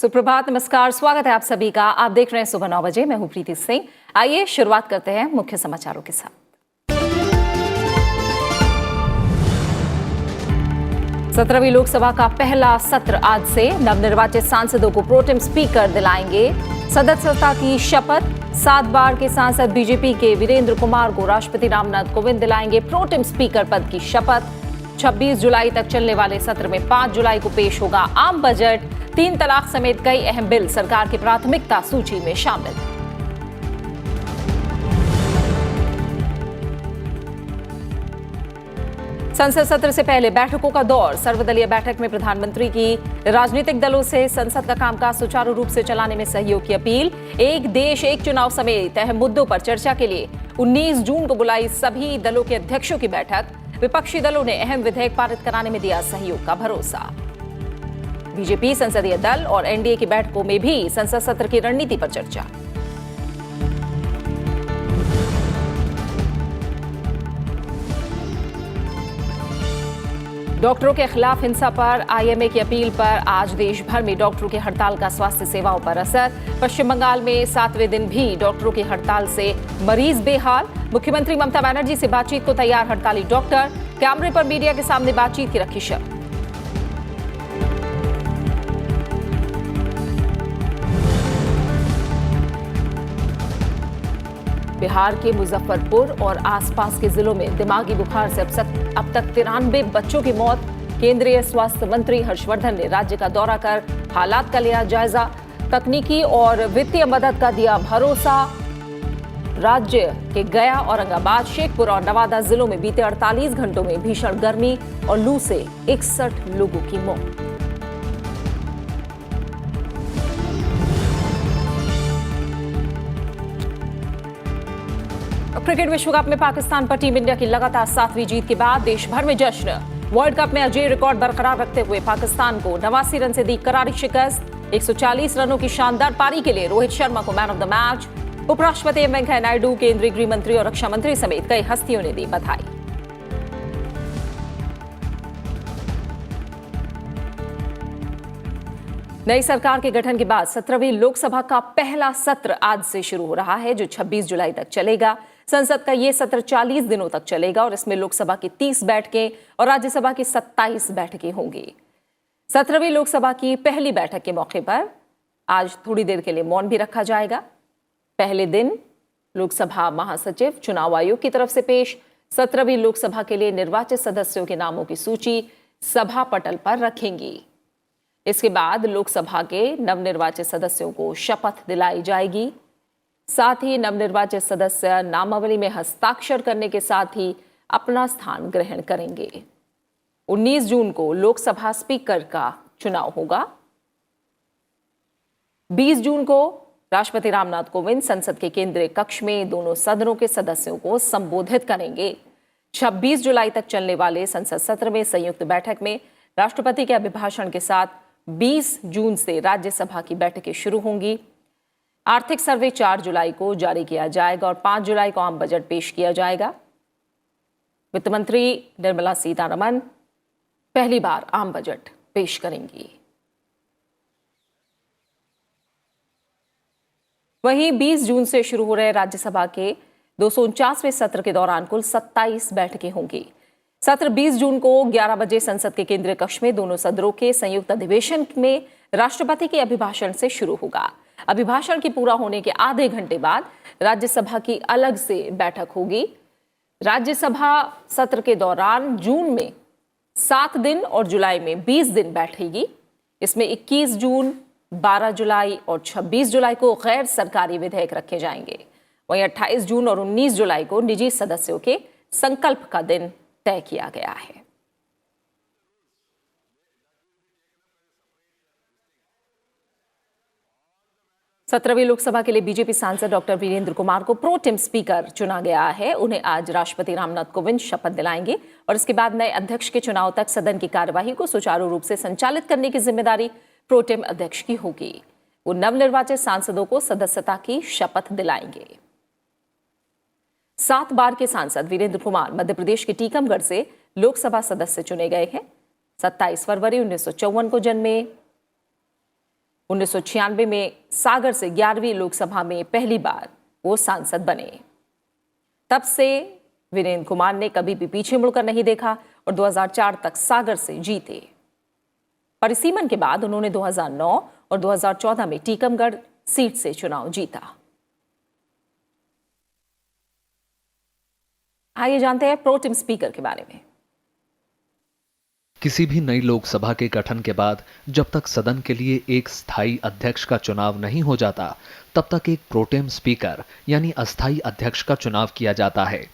सुप्रभात, नमस्कार, स्वागत है आप सभी का। आप देख रहे हैं सुबह 9 बजे। मैं हूं प्रीति सिंह। आइए शुरुआत करते हैं मुख्य समाचारों के साथ। 17वीं लोकसभा का पहला सत्र आज से। नवनिर्वाचित सांसदों को प्रोटेम स्पीकर दिलाएंगे सदस्यता की शपथ। 7 बार के सांसद बीजेपी के वीरेंद्र कुमार को राष्ट्रपति रामनाथ कोविंद दिलाएंगे प्रोटेम स्पीकर पद की शपथ। 26 जुलाई तक चलने वाले सत्र में 5 जुलाई को पेश होगा आम बजट। 3 तलाक समेत कई अहम बिल सरकार की प्राथमिकता सूची में शामिल। संसद सत्र से पहले बैठकों का दौर। सर्वदलीय बैठक में प्रधानमंत्री की राजनीतिक दलों से संसद का कामकाज सुचारू रूप से चलाने में सहयोग की अपील। एक देश एक चुनाव समेत अहम मुद्दों पर चर्चा के लिए 19 जून को बुलाई सभी दलों के अध्यक्षों की बैठक। विपक्षी दलों ने अहम विधेयक पारित कराने में दिया सहयोग का भरोसा। बीजेपी संसदीय दल और एनडीए की बैठकों में भी संसद सत्र की रणनीति पर चर्चा। डॉक्टरों के खिलाफ हिंसा पर आईएमए की अपील पर आज देश भर में डॉक्टरों की हड़ताल का स्वास्थ्य सेवाओं पर असर। पश्चिम बंगाल में 7वें दिन भी डॉक्टरों की हड़ताल से मरीज बेहाल। मुख्यमंत्री ममता बनर्जी से बातचीत को तैयार हड़ताली डॉक्टर। कैमरे पर मीडिया के सामने बातचीत की रखी शर्त। बिहार के मुजफ्फरपुर और आसपास के जिलों में दिमागी बुखार से अब तक 93 बच्चों की मौत। केंद्रीय स्वास्थ्य मंत्री हर्षवर्धन ने राज्य का दौरा कर हालात का लिया जायजा। तकनीकी और वित्तीय मदद का दिया भरोसा। राज्य के गया, औरंगाबाद, शेखपुरा और नवादा जिलों में बीते 48 घंटों में भीषण गर्मी और लू से 61 लोगों की मौत। क्रिकेट विश्व कप में पाकिस्तान पर टीम इंडिया की लगातार 7वीं जीत के बाद देश भर में जश्न। वर्ल्ड कप में अजेय रिकॉर्ड बरकरार रखते हुए पाकिस्तान को 89 रन से दी करारी शिकस्त। 140 रनों की शानदार पारी के लिए रोहित शर्मा को मैन ऑफ द मैच। उपराष्ट्रपति एम वेंकैया नायडू, केंद्रीय गृह मंत्री और रक्षा मंत्री समेत कई हस्तियों ने दी बधाई। नई सरकार के गठन के बाद 17वीं लोकसभा का पहला सत्र आज से शुरू हो रहा है, जो 26 जुलाई तक चलेगा। संसद का यह सत्र 40 दिनों तक चलेगा और इसमें लोकसभा की 30 बैठकें और राज्यसभा की 27 बैठकें होंगी। 17वीं लोकसभा की पहली बैठक के मौके पर आज थोड़ी देर के लिए मौन भी रखा जाएगा। पहले दिन लोकसभा महासचिव चुनाव आयोग की तरफ से पेश 17वीं लोकसभा के लिए निर्वाचित सदस्यों के नामों की सूची सभा पटल पर रखेंगी। इसके बाद लोकसभा के नवनिर्वाचित सदस्यों को शपथ दिलाई जाएगी। साथ ही नवनिर्वाचित सदस्य नामावली में हस्ताक्षर करने के साथ ही अपना स्थान ग्रहण करेंगे। 19 जून को लोकसभा स्पीकर का चुनाव होगा। 20 जून को राष्ट्रपति रामनाथ कोविंद संसद के केंद्रीय कक्ष में दोनों सदनों के सदस्यों को संबोधित करेंगे। 26 जुलाई तक चलने वाले संसद सत्र में संयुक्त बैठक में राष्ट्रपति के अभिभाषण के साथ 20 जून से राज्यसभा की बैठकें शुरू होंगी। आर्थिक सर्वे 4 जुलाई को जारी किया जाएगा और 5 जुलाई को आम बजट पेश किया जाएगा। वित्त मंत्री निर्मला सीतारमण पहली बार आम बजट पेश करेंगी। वहीं 20 जून से शुरू हो रहे राज्यसभा के 249वें सत्र के दौरान कुल 27 बैठकें होंगी। सत्र 20 जून को 11 बजे संसद के केंद्रीय कक्ष में दोनों सदनों के संयुक्त अधिवेशन में राष्ट्रपति के अभिभाषण से शुरू होगा। अभिभाषण के पूरा होने के आधे घंटे बाद राज्यसभा की अलग से बैठक होगी। राज्यसभा सत्र के दौरान जून में 7 दिन और जुलाई में 20 दिन बैठेगी। इसमें 21 जून, 12 जुलाई और 26 जुलाई को गैर सरकारी विधेयक रखे जाएंगे। वहीं 28 जून और 19 जुलाई को निजी सदस्यों के संकल्प का दिन तय किया गया है। सत्रहवीं लोकसभा के लिए बीजेपी सांसद डॉक्टर वीरेंद्र कुमार को प्रोटेम स्पीकर चुना गया है। उन्हें आज राष्ट्रपति रामनाथ कोविंद शपथ दिलाएंगे और इसके बाद नए अध्यक्ष के चुनाव तक सदन की कार्यवाही को सुचारू रूप से संचालित करने की जिम्मेदारी प्रोटेम अध्यक्ष की होगी। वो नवनिर्वाचित सांसदों को सदस्यता की शपथ दिलाएंगे। 7 बार के सांसद वीरेंद्र कुमार मध्य प्रदेश के टीकमगढ़ से लोकसभा सदस्य चुने गए हैं। 27 फरवरी 1954 को जन्मे 1996 में सागर से 11वीं लोकसभा में पहली बार वो सांसद बने। तब से वीरेंद्र कुमार ने कभी भी पीछे मुड़कर नहीं देखा और 2004 तक सागर से जीते। परिसीमन के बाद उन्होंने 2009 और 2014 में टीकमगढ़ सीट से चुनाव जीता। आइए जानते हैं प्रोटेम स्पीकर के बारे में। किसी भी नई लोकसभा के गठन के बाद जब तक सदन के लिए एक स्थायी अध्यक्ष का चुनाव नहीं हो जाता, तब तक एक प्रोटेम स्पीकर यानी अस्थायी अध्यक्ष का चुनाव किया जाता है।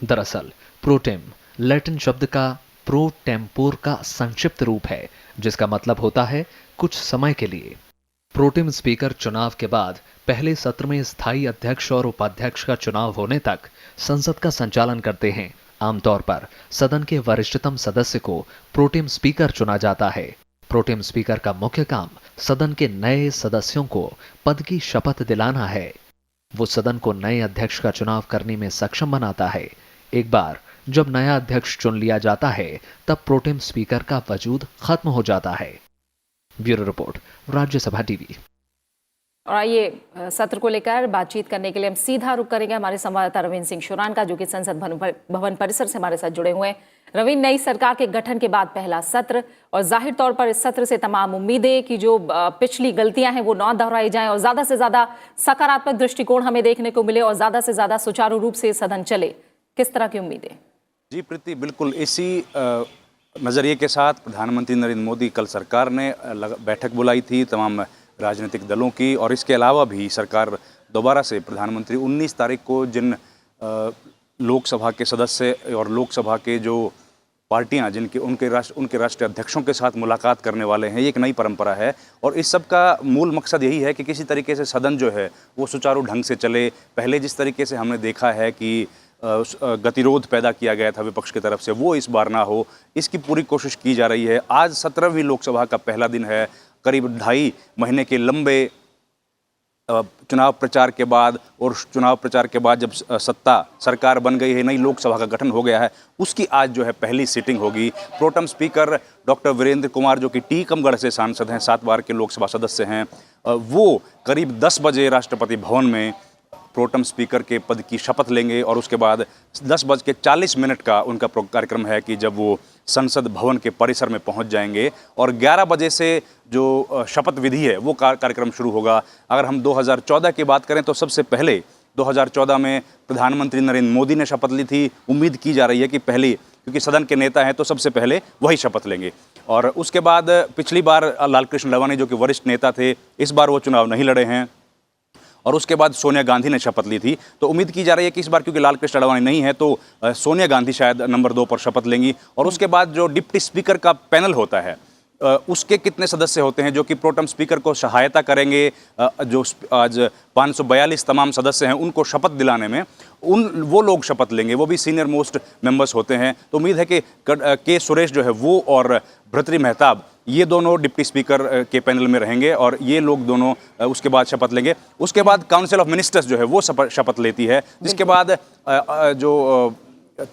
दरअसल प्रोटेम लैटिन शब्द का प्रो टेम्पोर का संक्षिप्त रूप है, जिसका मतलब होता है कुछ समय के लिए। प्रोटेम स्पीकर चुनाव के बाद पहले सत्र में स्थायी अध्यक्ष और उपाध्यक्ष का चुनाव होने तक संसद का संचालन करते हैं। आमतौर पर सदन के वरिष्ठतम सदस्य को प्रोटेम स्पीकर चुना जाता है। प्रोटेम स्पीकर का मुख्य काम सदन के नए सदस्यों को पद की शपथ दिलाना है। वो सदन को नए अध्यक्ष का चुनाव करने में सक्षम बनाता है। एक बार जब नया अध्यक्ष चुन लिया जाता है, तब प्रोटेम स्पीकर का वजूद खत्म हो जाता है। Bureau report, Rajya Sabha TV. और आइए सत्र को लेकर बातचीत करने के लिए हम सीधा रुख करेंगे हमारे संवाददाता रविंद्र सिंह शुरान का, जो कि संसद भवन परिसर से हमारे साथ जुड़े हुए हैं। रविंद्र, नई सरकार के गठन के बाद पहला सत्र, और जाहिर तौर पर इस सत्र से तमाम उम्मीदें कि जो पिछली गलतियां हैं वो न दोहराई जाएं और ज्यादा से ज्यादा सकारात्मक दृष्टिकोण हमें देखने को मिले और ज्यादा से ज्यादा सुचारू रूप से सदन चले। किस तरह की उम्मीदें? जी प्रीति, बिल्कुल इसी नजरिए के साथ प्रधानमंत्री नरेंद्र मोदी कल सरकार ने बैठक बुलाई थी तमाम राजनीतिक दलों की, और इसके अलावा भी सरकार दोबारा से प्रधानमंत्री 19 तारीख को जिन लोकसभा के सदस्य और लोकसभा के जो पार्टियां जिनके उनके राष्ट्रीय अध्यक्षों के साथ मुलाकात करने वाले हैं, ये एक नई परंपरा है। और इस सब का मूल मकसद यही है कि किसी तरीके से सदन जो है वो सुचारू ढंग से चले। पहले जिस तरीके से हमने देखा है कि गतिरोध पैदा किया गया था विपक्ष की तरफ से, वो इस बार ना हो, इसकी पूरी कोशिश की जा रही है। आज 17वीं लोकसभा का पहला दिन है। करीब 2.5 महीने के लंबे चुनाव प्रचार के बाद और चुनाव प्रचार के बाद जब सरकार बन गई है, नई लोकसभा का गठन हो गया है, उसकी आज जो है पहली सिटिंग होगी। Protem speaker doctor Virendra Kumar, जो कि टीकमगढ़ से सांसद हैं, 7 बार के लोकसभा सदस्य हैं, वो करीब 10 बजे राष्ट्रपति भवन में प्रोटेम स्पीकर के पद की शपथ लेंगे। और उसके बाद 10:40 का उनका कार्यक्रम है कि जब वो संसद भवन के परिसर में पहुंच जाएंगे, और 11 बजे से जो शपथ विधि है वो कार्यक्रम शुरू होगा। अगर हम 2014 की बात करें तो सबसे पहले 2014 में प्रधानमंत्री नरेंद्र मोदी ने शपथ ली थी। उम्मीद की जा रही है कि पहले, क्योंकि सदन के नेता हैं तो सबसे पहले वही शपथ लेंगे। और उसके बाद पिछली बार लालकृष्ण अडवाणी, जो कि वरिष्ठ नेता थे, इस बार वो चुनाव नहीं लड़े हैं। और उसके बाद सोनिया गांधी ने शपथ ली थी। तो उम्मीद की जा रही है कि इस बार क्योंकि लालकृष्ण अडवाणी नहीं है तो सोनिया गांधी शायद नंबर 2 पर शपथ लेंगी। और उसके बाद जो डिप्टी स्पीकर का पैनल होता है, उसके कितने सदस्य होते हैं जो कि प्रोटेम स्पीकर को सहायता करेंगे, जो आज 542 तमाम सदस्य हैं उनको शपथ दिलाने में, वो लोग शपथ लेंगे, वो भी सीनियर मोस्ट मेंबर्स होते हैं। तो उम्मीद है कि के सुरेश जो है वो और भर्तृहरि मेहताब, ये दोनों डिप्टी स्पीकर के पैनल में रहेंगे और ये लोग दोनों उसके बाद शपथ लेंगे। उसके बाद काउंसिल ऑफ मिनिस्टर्स जो है वो शपथ लेती है, जिसके बाद जो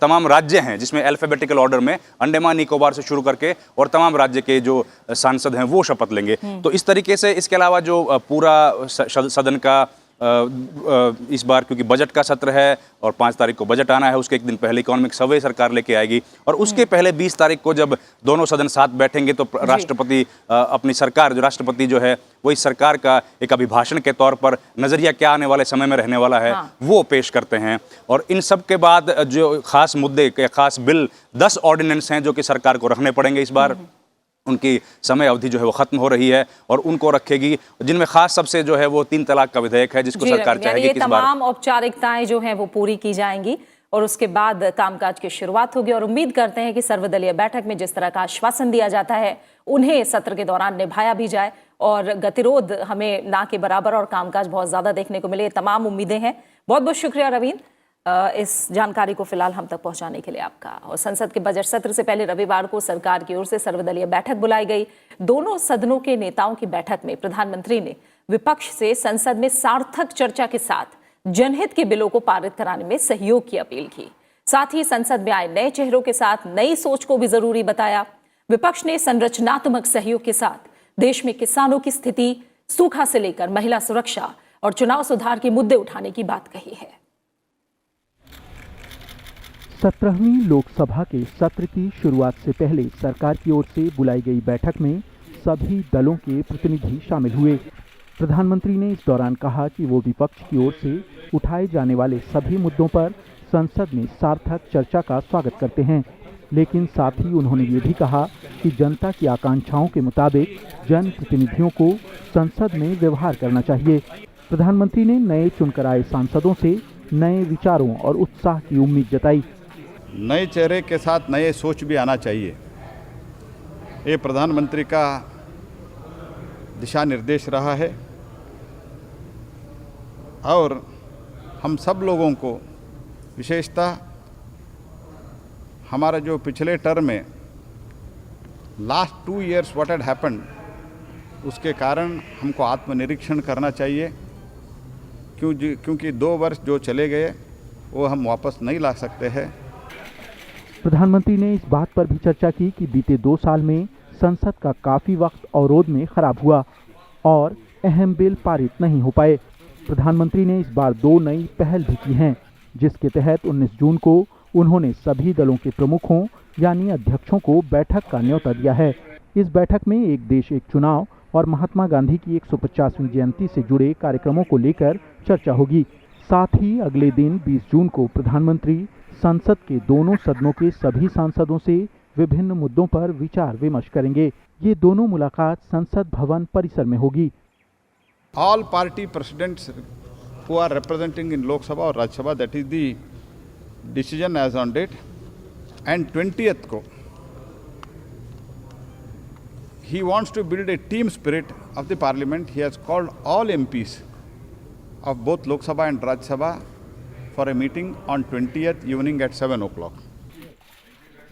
तमाम राज्य हैं, जिसमें अल्फाबेटिकल ऑर्डर में अंडमान निकोबार से शुरू करके और तमाम राज्य के जो सांसद हैं वो शपथ लेंगे। तो इस तरीके से इसके अलावा जो पूरा सदन का इस बार क्योंकि बजट का सत्र है और 5 तारीख को बजट आना है, उसके एक दिन पहले इकोनॉमिक सर्वे सरकार लेके आएगी, और उसके पहले 20 तारीख को जब दोनों सदन साथ बैठेंगे तो राष्ट्रपति अपनी सरकार, जो राष्ट्रपति जो है वो इस सरकार का एक अभिभाषण के तौर पर नजरिया क्या आने वाले समय में रहने वाला है वो पेश करते हैं। और इन सब के बाद जो खास मुद्दे के खास बिल 10 ऑर्डिनेंस हैं जो कि सरकार को रखने पड़ेंगे इस बार, उनकी समय अवधि जो है वो खत्म हो रही है और उनको रखेगी, जिनमें खास सबसे जो है वो 3 तलाक का विधेयक है जिसको सरकार चाहेगी कि तमाम औपचारिकताएं जो हैं वो पूरी की जाएंगी और उसके बाद कामकाज की शुरुआत होगी। और उम्मीद करते हैं कि सर्वदलीय बैठक में जिस तरह का आश्वासन दिया जाता है उन्हें सत्र के दौरान निभाया भी जाए और गतिरोध हमें ना के बराबर और कामकाज बहुत ज्यादा देखने को मिले। तमाम उम्मीदें हैं। बहुत बहुत शुक्रिया रवींद्र इस जानकारी को फिलहाल हम तक पहुंचाने के लिए आपका। और संसद के बजट सत्र से पहले रविवार को सरकार की ओर से सर्वदलीय बैठक बुलाई गई। दोनों सदनों के नेताओं की बैठक में प्रधानमंत्री ने विपक्ष से संसद में सार्थक चर्चा के साथ जनहित के बिलों को पारित कराने में सहयोग की अपील की। साथ ही संसद में आए नए चेहरों के साथ नई सोच को भी जरूरी बताया। विपक्ष ने संरचनात्मक सहयोग के साथ देश में किसानों की स्थिति, सूखा से लेकर महिला सुरक्षा और चुनाव सुधार के मुद्दे उठाने की बात कही है। 17वीं लोकसभा के सत्र की शुरुआत से पहले सरकार की ओर से बुलाई गई बैठक में सभी दलों के प्रतिनिधि शामिल हुए। प्रधानमंत्री ने इस दौरान कहा कि वो विपक्ष की ओर से उठाए जाने वाले सभी मुद्दों पर संसद में सार्थक चर्चा का स्वागत करते हैं, लेकिन साथ ही उन्होंने ये भी कहा कि जनता की आकांक्षाओं के मुताबिक जनप्रतिनिधियों को संसद में व्यवहार करना चाहिए। प्रधानमंत्री ने नए चुनकर आए सांसदों से नए विचारों और उत्साह की उम्मीद जताई। नए चेहरे के साथ नए सोच भी आना चाहिए। ये प्रधानमंत्री का दिशा निर्देश रहा है और हम सब लोगों को विशेषतः हमारा जो पिछले टर्म में last 2 years what had happened, उसके कारण हमको आत्मनिरीक्षण करना चाहिए, क्योंकि 2 वर्ष जो चले गए वो हम वापस नहीं ला सकते हैं। प्रधानमंत्री ने इस बात पर भी चर्चा की कि बीते 2 साल में संसद का काफी वक्त अवरोध में खराब हुआ और अहम बिल पारित नहीं हो पाए। प्रधानमंत्री ने इस बार 2 नई पहल भी की हैं, जिसके तहत 19 जून को उन्होंने सभी दलों के प्रमुखों यानी अध्यक्षों को बैठक का न्योता दिया है। इस बैठक में एक देश एक चुनाव और महात्मा गांधी की 150वीं जयंती से जुड़े कार्यक्रमों को लेकर चर्चा होगी। साथ ही अगले दिन 20 जून को प्रधानमंत्री संसद के दोनों सदनों के सभी सांसदों से विभिन्न मुद्दों पर विचार विमर्श करेंगे। ये दोनों मुलाकात संसद भवन परिसर में होगी। All party presidents who are representing in Lok Sabha और Rajya Sabha, that is the decision as on date, and 20th को he wants to build a team spirit of the parliament. He has called all MPs of both Lok Sabha and Rajya Sabha for a meeting on 20th evening at 7 o'clock.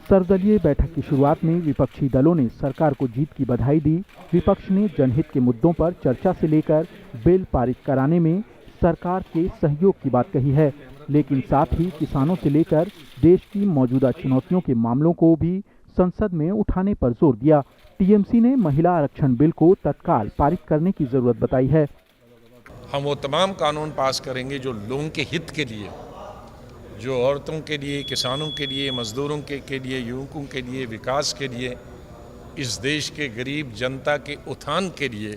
सर्वदलीय बैठक की शुरुआत में विपक्षी दलों ने सरकार को जीत की बधाई दी। विपक्ष ने जनहित के मुद्दों पर चर्चा से लेकर बिल पारित कराने में सरकार के सहयोग की बात कही है, लेकिन साथ ही किसानों से लेकर देश की मौजूदा चुनौतियों के मामलों को भी संसद में उठाने पर जोर दिया। टीएमसी ने महिला आरक्षण बिल को तत्काल पारित करने की जरूरत बताई है। हम वो तमाम कानून पास करेंगे जो लोगों के हित के लिए, जो औरतों के लिए, किसानों के लिए, मजदूरों के लिए, युवकों के लिए, विकास के लिए, इस देश के गरीब जनता के उत्थान के लिए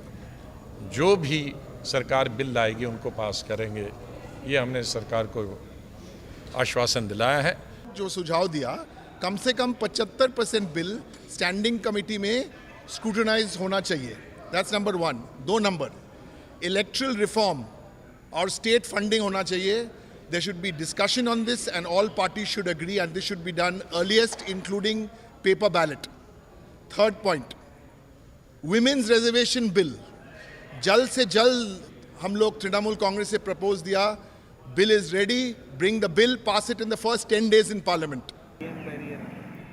जो भी सरकार बिल लाएगी उनको पास करेंगे। ये हमने सरकार को आश्वासन दिलाया है। जो सुझाव दिया, कम से कम 75% बिल स्टैंडिंग कमेटी में स्क्रूटनाइज होना चाहिए। That's number 1। 2 number, electoral reform और स्टेट फंडिंग होना चाहिए। There should be discussion on this and all parties should agree, and this should be done earliest, including paper ballot. Third point, women's reservation bill. जल्द से जल्द हम लोग तृणमूल कांग्रेस से propose दिया, bill is ready, bring the bill, pass it in the first 10 days in parliament.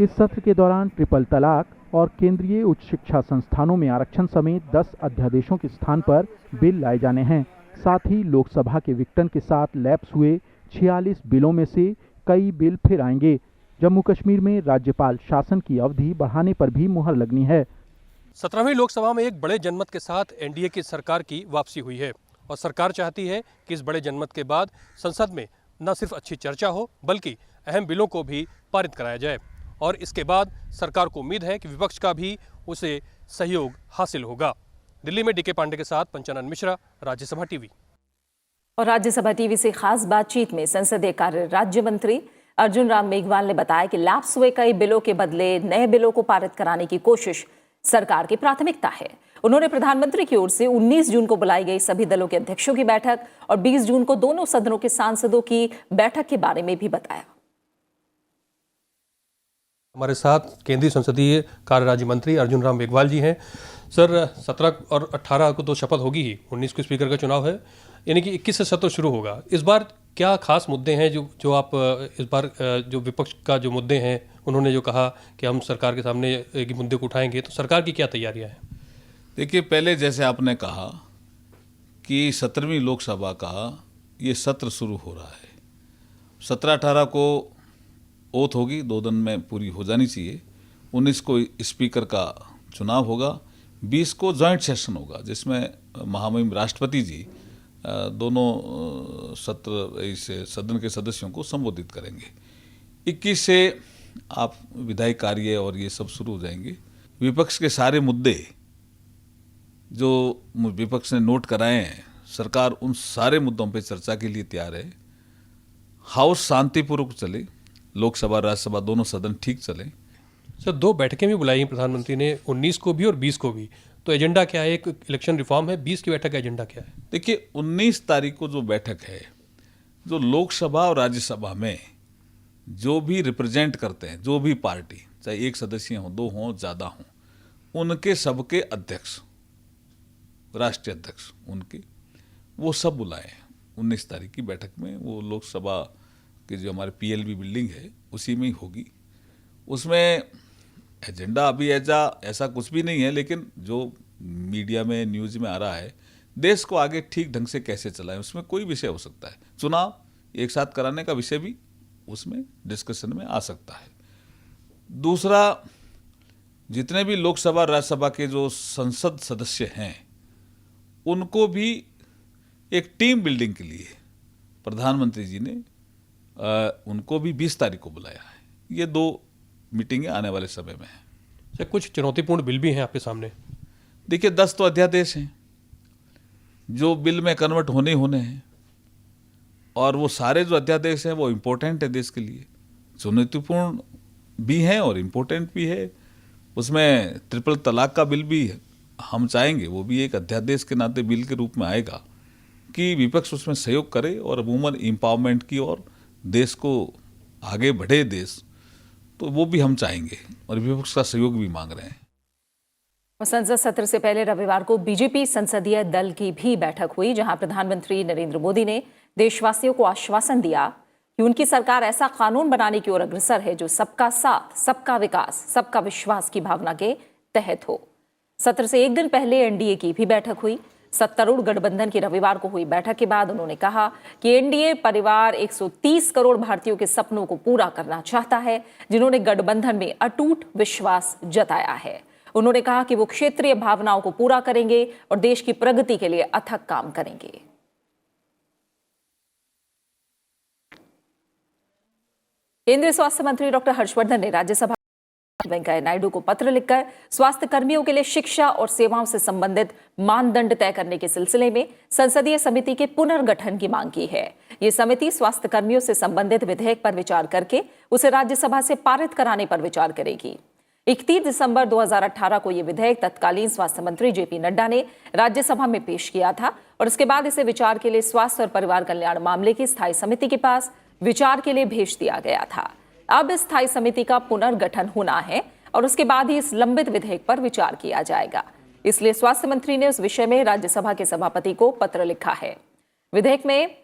इस सत्र के दौरान ट्रिपल तलाक और केंद्रीय उच्च शिक्षा संस्थानों में आरक्षण समेत 10 अध्यादेशों के स्थान पर बिल लाए जाने हैं। साथ ही लोकसभा के विघटन के साथ लैप्स हुए 46 बिलों में से कई बिल फिर आएंगे। जम्मू कश्मीर में राज्यपाल शासन की अवधि बढ़ाने पर भी मुहर लगनी है। 17वीं लोकसभा में एक बड़े जनमत के साथ एनडीए की सरकार की वापसी हुई है और सरकार चाहती है कि इस बड़े जनमत के बाद संसद में न सिर्फ अच्छी चर्चा हो बल्कि अहम बिलों को भी पारित कराया जाए और इसके बाद सरकार को उम्मीद है कि विपक्ष का भी उसे सहयोग हासिल होगा। दिल्ली में डीके पांडे के साथ पंचानन मिश्रा, राज्यसभा टीवी। और राज्यसभा टीवी से खास बातचीत में संसदीय कार्य राज्य मंत्री अर्जुन राम मेघवाल ने बताया कि लैप्स हुए कई बिलों के बदले नए बिलों को पारित कराने की कोशिश सरकार की प्राथमिकता है। उन्होंने प्रधानमंत्री की ओर से 19 जून को बुलाई गई सभी दलों के अध्यक्षों की बैठक और 20 जून को दोनों सदनों के सांसदों की बैठक के बारे में भी बताया। हमारे साथ केंद्रीय संसदीय कार्य राज्य मंत्री अर्जुन राम मेघवाल जी हैं। सर, 17 और 18 को तो शपथ होगी ही, 19 को स्पीकर का चुनाव है, यानी कि 21 से सत्र शुरू होगा। इस बार क्या खास मुद्दे हैं जो आप इस बार जो विपक्ष का जो मुद्दे हैं उन्होंने जो कहा कि हम सरकार के सामने एक मुद्दे को उठाएंगे, तो सरकार की क्या तैयारियां हैं? देखिए, पहले जैसे आपने कहा कि 17वीं लोकसभा का ये सत्र शुरू हो रहा है, 17-18 को ओथ होगी, 2 दिन में पूरी हो जानी चाहिए। 19 को स्पीकर का चुनाव होगा, 20 को जॉइंट सेशन होगा जिसमें महामहिम राष्ट्रपति जी दोनों सत्र इस सदन के सदस्यों को संबोधित करेंगे। 21 से आप विधायी कार्य और ये सब शुरू हो जाएंगे। विपक्ष के सारे मुद्दे जो विपक्ष ने नोट कराए हैं, सरकार उन सारे मुद्दों पे चर्चा के लिए तैयार है। हाउस शांतिपूर्वक चले, लोकसभा राज्यसभा दोनों सदन ठीक चले। सर 2 बैठकें भी बुलाई हैं प्रधानमंत्री ने, 19 को भी और 20 को भी। तो एजेंडा क्या है? एक इलेक्शन रिफॉर्म है, 20 की बैठक का एजेंडा क्या है? देखिए 19 तारीख को जो बैठक है, जो लोकसभा और राज्यसभा में जो भी रिप्रेजेंट करते हैं, जो भी पार्टी, चाहे एक सदस्य हों, 2 हों, ज़्यादा हों, उनके सबके अध्यक्ष, राष्ट्रीय अध्यक्ष उनके, वो सब बुलाए हैं 19 तारीख की बैठक में। वो लोकसभा की जो हमारे PLB बिल्डिंग है उसी में ही होगी। उसमें एजेंडा अभी ऐसा कुछ भी नहीं है, लेकिन जो मीडिया में न्यूज़ में आ रहा है, देश को आगे ठीक ढंग से कैसे चलाएं, उसमें कोई विषय हो सकता है। चुनाव एक साथ कराने का विषय भी उसमें डिस्कशन में आ सकता है। दूसरा, जितने भी लोकसभा राज्यसभा के जो संसद सदस्य हैं, उनको भी एक टीम बिल्डिंग के लिए प्रधानमंत्री जी ने उनको भी 20 तारीख को बुलाया है। ये 2 मीटिंगें आने वाले समय में हैं। सर कुछ चुनौतीपूर्ण बिल भी हैं आपके सामने। देखिए 10 तो अध्यादेश हैं जो बिल में कन्वर्ट होने हैं, और वो सारे जो अध्यादेश हैं वो इम्पोर्टेंट है देश के लिए, चुनौतीपूर्ण भी हैं और इम्पोर्टेंट भी है। उसमें ट्रिपल तलाक का बिल भी हम चाहेंगे वो भी एक अध्यादेश के नाते बिल के रूप में आएगा कि विपक्ष उसमें सहयोग करे और वुमन एम्पावरमेंट की और देश को आगे बढ़े देश, तो वो भी हम चाहेंगे और विपक्ष का सहयोग भी मांग रहे हैं। संसद सत्र से पहले रविवार को बीजेपी संसदीय दल की भी बैठक हुई, जहां प्रधानमंत्री नरेंद्र मोदी ने देशवासियों को आश्वासन दिया कि उनकी सरकार ऐसा कानून बनाने की ओर अग्रसर है जो सबका साथ, सबका विकास, सबका विश्वास की भावना के तहत हो। सत्र से एक दिन पहले एनडीए की भी बैठक हुई। सत्तारूढ़ गठबंधन की रविवार को हुई बैठक के बाद उन्होंने कहा कि एनडीए परिवार 130 करोड़ भारतीयों के सपनों को पूरा करना चाहता है, जिन्होंने गठबंधन में अटूट विश्वास जताया है। उन्होंने कहा कि वो क्षेत्रीय भावनाओं को पूरा करेंगे और देश की प्रगति के लिए अथक काम करेंगे। केंद्रीय स्वास्थ्य मंत्री डॉक्टर हर्षवर्धन ने राज्यसभा वेंकैया नायडू को पत्र लिखकर स्वास्थ्य कर्मियों के लिए शिक्षा और सेवाओं से संबंधित मानदंड तय करने के सिलसिले में संसदीय समिति के पुनर्गठन की मांग की है। ये समिति स्वास्थ्य कर्मियों से संबंधित विधेयक पर विचार करके उसे राज्यसभा से पारित कराने पर विचार करेगी। 31 दिसंबर 2018 को यह विधेयक तत्कालीन स्वास्थ्य मंत्री जेपी नड्डा ने राज्यसभा में पेश किया था और इसके बाद इसे विचार के लिए स्वास्थ्य और परिवार कल्याण मामले की स्थायी समिति के पास विचार के लिए भेज दिया गया था। अब इस स्थायी समिति का पुनर्गठन होना है और उसके बाद ही इस लंबित विधेयक पर विचार किया जाएगा। इसलिए स्वास्थ्य मंत्री ने उस विषय में राज्यसभा के सभापति को पत्र लिखा है। विधेयक में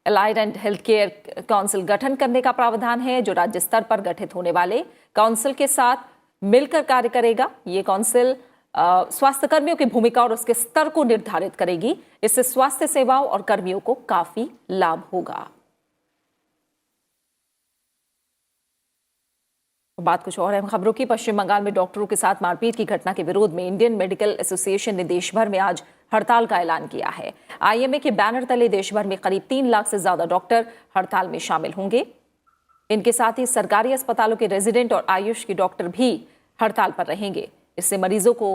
allied and health care council गठन करने का प्रावधान है, जो राज्य स्तर पर गठित होने वाले काउंसिल के साथ मिलकर कार्य करेगा। ये काउंसिल स्वास्थ्य कर्मियों की भूमिका और उसके स्तर को निर्धारित करेगी। इससे स्वास्थ्य सेवाओं और कर्मियों को काफी लाभ होगा। बात कुछ और अहम खबरों की। पश्चिम बंगाल में डॉक्टरों के साथ मारपीट की घटना के विरोध में इंडियन मेडिकल एसोसिएशन ने देश भर में आज हड़ताल का ऐलान किया है। आईएमए के बैनर तले देश भर में करीब 3 लाख से ज्यादा डॉक्टर हड़ताल में शामिल होंगे। इनके साथ ही सरकारी अस्पतालों के रेजिडेंट और आयुष के डॉक्टर भी हड़ताल पर रहेंगे। इससे मरीजों को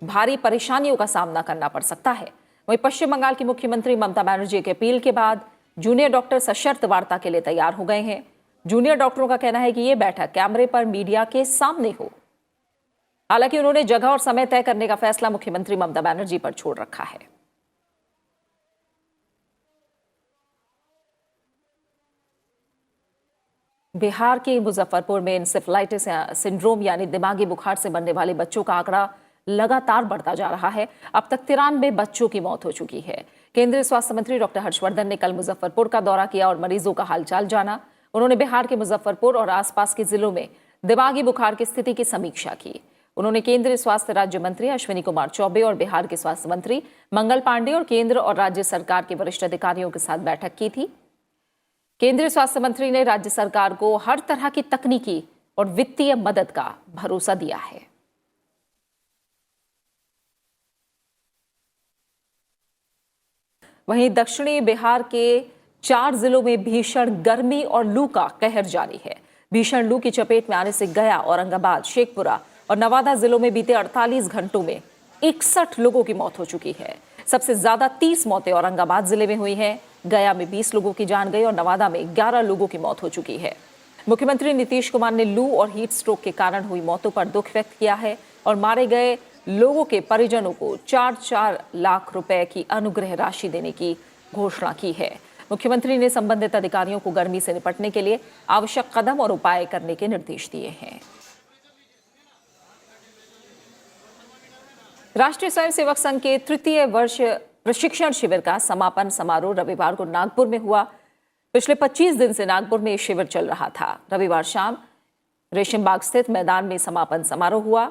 भारी परेशानियों का सामना करना पड़ सकता है। वहीं पश्चिम बंगाल की मुख्यमंत्री ममता बनर्जी की अपील के बाद जूनियर डॉक्टर सशर्त वार्ता के लिए तैयार हो गए हैं। जूनियर डॉक्टरों का कहना है कि यह बैठक कैमरे पर मीडिया के सामने हो। हालांकि उन्होंने जगह और समय तय करने का फैसला मुख्यमंत्री ममता बनर्जी पर छोड़ रखा है। बिहार के मुजफ्फरपुर में इंसेफेलाइटिस सिंड्रोम यानी दिमागी बुखार से मरने वाले बच्चों का आंकड़ा लगातार बढ़ता जा रहा है। अब तक 93 बच्चों की मौत हो चुकी है। केंद्रीय स्वास्थ्य मंत्री डॉक्टर हर्षवर्धन ने कल मुजफ्फरपुर का दौरा किया और मरीजों का हालचाल जाना। उन्होंने बिहार के मुजफ्फरपुर और आसपास के जिलों में दिमागी बुखार की स्थिति की समीक्षा की। उन्होंने केंद्रीय स्वास्थ्य राज्य मंत्री अश्विनी कुमार चौबे और बिहार के स्वास्थ्य मंत्री मंगल पांडे और केंद्र और राज्य सरकार के वरिष्ठ अधिकारियों के साथ बैठक की थी। केंद्रीय स्वास्थ्य मंत्री ने राज्य सरकार को हर तरह की तकनीकी और वित्तीय मदद का भरोसा दिया है। वहीं दक्षिणी बिहार के 4 जिलों में भीषण गर्मी और लू का कहर जारी है। भीषण लू की चपेट में आने से गया, औरंगाबाद, शेखपुरा और नवादा जिलों में बीते 48 घंटों में 61 लोगों की मौत हो चुकी है। सबसे ज्यादा 30 मौतें औरंगाबाद जिले में हुई हैं। गया में 20 लोगों की जान गई और नवादा में 11 लोगों की मौत हो चुकी है। मुख्यमंत्री नीतीश कुमार ने लू और हीट स्ट्रोक के कारण हुई मौतों पर दुख व्यक्त किया है और मारे गए लोगों के परिजनों को 4-4 लाख रुपए की अनुग्रह राशि देने की घोषणा की है। मुख्यमंत्री ने संबंधित अधिकारियों को गर्मी से निपटने के लिए आवश्यक कदम और उपाय करने के निर्देश दिए हैं। राष्ट्रीय स्वयंसेवक संघ के तृतीय वर्ष प्रशिक्षण शिविर का समापन समारोह रविवार को नागपुर में हुआ। पिछले 25 दिन से नागपुर में शिविर चल रहा था। रविवार शाम रेशमबाग स्थित मैदान में समापन समारोह हुआ,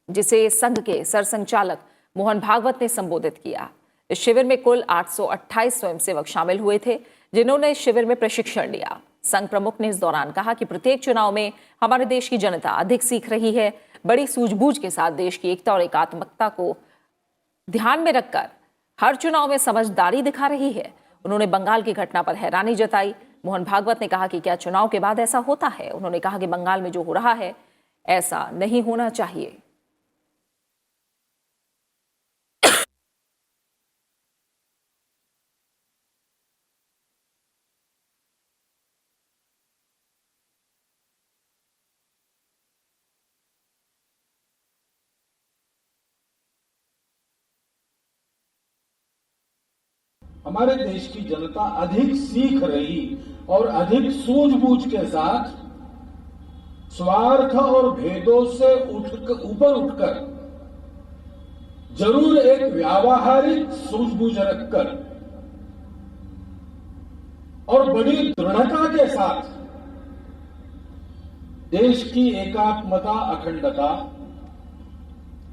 जिसे संघ के सरसंघचालक मोहन भागवत ने संबोधित किया। इस शिविर में कुल 828 स्वयंसेवक शामिल हुए थे, जिन्होंने इस शिविर में प्रशिक्षण लिया। संघ प्रमुख ने इस दौरान कहा कि प्रत्येक चुनाव में हमारे देश की जनता अधिक सीख रही है। बड़ी सूझबूझ के साथ देश की एकता और एकात्मकता को ध्यान में रखकर हर चुनाव में समझदारी दिखा रही है। उन्होंने बंगाल की घटना पर हैरानी जताई। मोहन भागवत ने कहा कि क्या चुनाव के बाद ऐसा होता है? उन्होंने कहा कि बंगाल में जो हो रहा है ऐसा नहीं होना चाहिए। हमारे देश की जनता अधिक सीख रही और अधिक सूझबूझ के साथ स्वार्थ और भेदों से ऊपर उठकर जरूर एक व्यावहारिक सूझबूझ रखकर और बड़ी दृढ़ता के साथ देश की एकात्मता, अखंडता,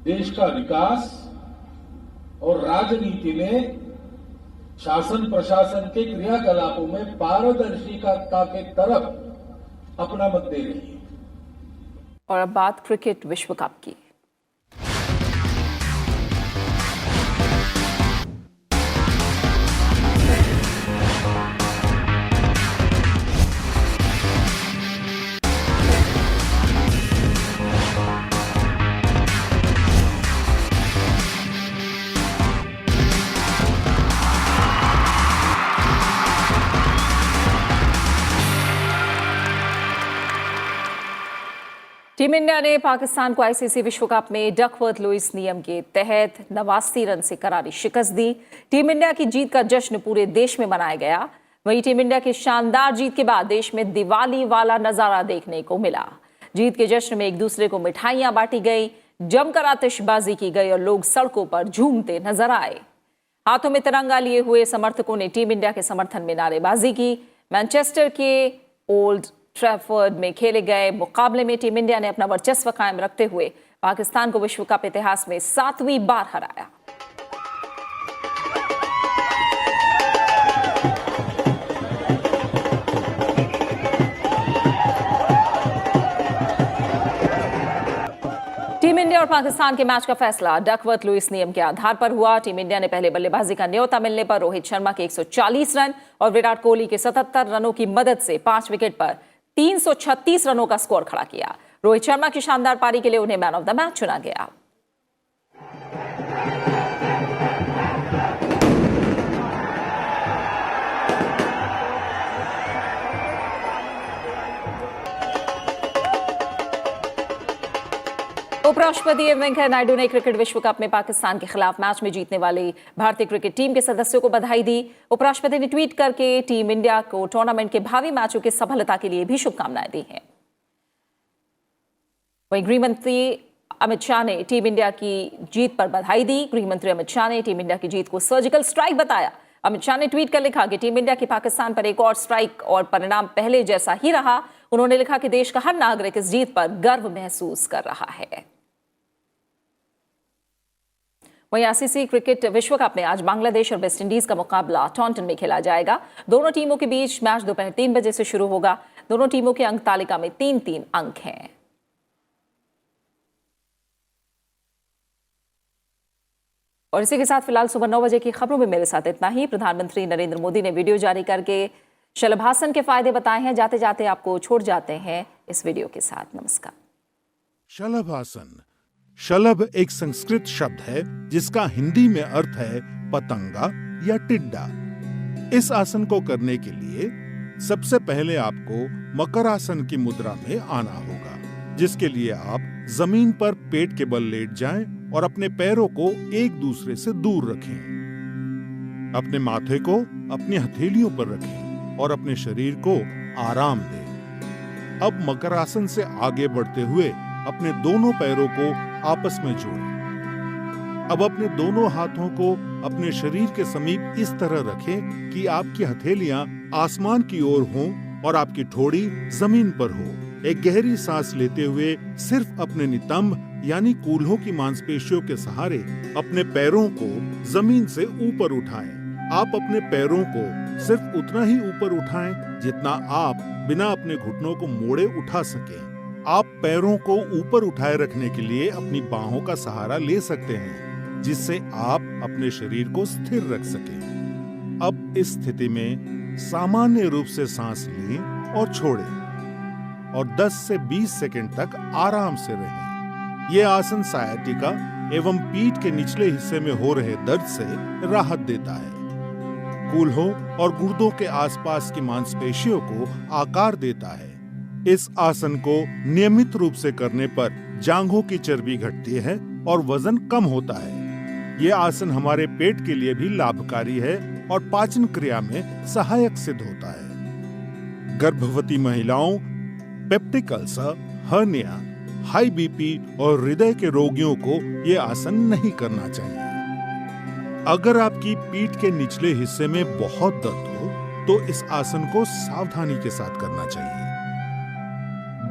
देश का विकास और राजनीति में शासन प्रशासन के क्रियाकलापों में पारदर्शिता के तरफ अपना मत दे रही है। और अब बात क्रिकेट विश्व कप की। टीम इंडिया ने पाकिस्तान को आईसीसी विश्व कप में डकवर्थ लुईस नियम के तहत 89 रन से करारी शिकस्त दी। टीम इंडिया की जीत का जश्न पूरे देश में मनाया गया। वहीं टीम इंडिया की शानदार जीत के बाद देश में दिवाली वाला नजारा देखने को मिला। जीत के जश्न में एक दूसरे को मिठाइयां बांटी गई, जमकर आतिशबाजी की गई और लोग सड़कों पर झूमते नजर आए। हाथों में तिरंगा लिए हुए समर्थकों ने टीम इंडिया के समर्थन में नारेबाजी की। मैनचेस्टर के ओल्ड ट्रैफर्ड में खेले गए मुकाबले में टीम इंडिया ने अपना वर्चस्व कायम रखते हुए पाकिस्तान को विश्व कप इतिहास में 7वीं बार हराया। टीम इंडिया और पाकिस्तान के मैच का फैसला डकवर्थ लुईस नियम के आधार पर हुआ। टीम इंडिया ने पहले बल्लेबाजी का न्योता मिलने पर रोहित शर्मा के 140 रन और विराट कोहली के 77 रनों की मदद से 5 विकेट पर 336 रनों का स्कोर खड़ा किया। रोहित शर्मा की शानदार पारी के लिए उन्हें मैन ऑफ द मैच चुना गया। उपराष्ट्रपति एम वेंकैया नायडू ने क्रिकेट विश्व कप में पाकिस्तान के खिलाफ मैच में जीतने वाली भारतीय क्रिकेट टीम के सदस्यों को बधाई दी। उपराष्ट्रपति ने ट्वीट करके टीम इंडिया को टूर्नामेंट के भावी मैचों की सफलता के लिए भी शुभकामनाएं दी हैं। वहीं गृहमंत्री अमित शाह ने टीम इंडिया की जीत पर बधाई दी। गृहमंत्री अमित शाह ने टीम इंडिया की जीत को सर्जिकल स्ट्राइक बताया। अमित शाह ने ट्वीट कर लिखा कि टीम इंडिया की पाकिस्तान पर एक और स्ट्राइक और परिणाम पहले जैसा ही रहा। उन्होंने लिखा कि देश का हर नागरिक इस जीत पर गर्व महसूस कर रहा है। वहीं आईसीसी क्रिकेट विश्व कप में आज बांग्लादेश और वेस्टइंडीज का मुकाबला टॉन्टन में खेला जाएगा। दोनों टीमों के बीच मैच दोपहर 3 बजे से शुरू होगा। दोनों टीमों के अंक तालिका में 3-3 अंक हैं। और इसी के साथ फिलहाल सुबह 9 बजे की खबरों में मेरे साथ इतना ही। प्रधानमंत्री नरेंद्र मोदी ने वीडियो जारी करके शलभासन के फायदे बताए हैं। जाते जाते आपको छोड़ जाते हैं इस वीडियो के साथ। नमस्कार। शलभासन। शलभ एक संस्कृत शब्द है जिसका हिंदी में अर्थ है पतंगा या टिड्डा। इस आसन को करने के लिए सबसे पहले आपको मकरासन की मुद्रा में आना होगा, जिसके लिए आप जमीन पर पेट के बल लेट जाएं और अपने पैरों को एक दूसरे से दूर रखें। अपने माथे को अपनी हथेलियों पर रखें और अपने शरीर को आराम दें। अब मकरासन से आगे बढ़ते हुए अपने दोनों पैरों को आपस में जोड़ें। अब अपने दोनों हाथों को अपने शरीर के समीप इस तरह रखें कि आपकी हथेलियां आसमान की ओर हों और आपकी ठोड़ी जमीन पर हो। एक गहरी सांस लेते हुए सिर्फ अपने नितंब यानी कूल्हों की मांसपेशियों के सहारे अपने पैरों को जमीन से ऊपर उठाएं। आप अपने पैरों को सिर्फ उतना ही ऊपर उठाएं जितना आप बिना अपने घुटनों को मोड़े उठा सकें। आप पैरों को ऊपर उठाए रखने के लिए अपनी बाहों का सहारा ले सकते हैं, जिससे आप अपने शरीर को स्थिर रख सकें। अब इस स्थिति में सामान्य रूप से सांस लें और छोड़ें और 10 से 20 सेकंड तक आराम से रहें। यह आसन सायाटिका एवं पीठ के निचले हिस्से में हो रहे दर्द से राहत देता है। कूल्हों और गुर्दों के आसपास की मांसपेशियों को आकार देता है। इस आसन को नियमित रूप से करने पर जांघों की चर्बी घटती है और वजन कम होता है। यह आसन हमारे पेट के लिए भी लाभकारी है और पाचन क्रिया में सहायक सिद्ध होता है। गर्भवती महिलाओं, peptic ulcer, hernia, high BP और हृदय के रोगियों को यह आसन नहीं करना चाहिए। अगर आपकी पीठ के निचले हिस्से में बहुत दर्द हो तो इस आसन को सावधानी के साथ करना चाहिए।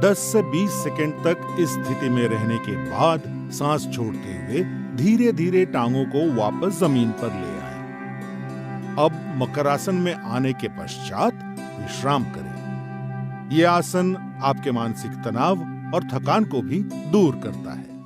10 से 20 सेकंड तक इस स्थिति में रहने के बाद सांस छोड़ते हुए धीरे धीरे टांगों को वापस जमीन पर ले आएं। अब मकरासन में आने के पश्चात विश्राम करें। यह आसन आपके मानसिक तनाव और थकान को भी दूर करता है।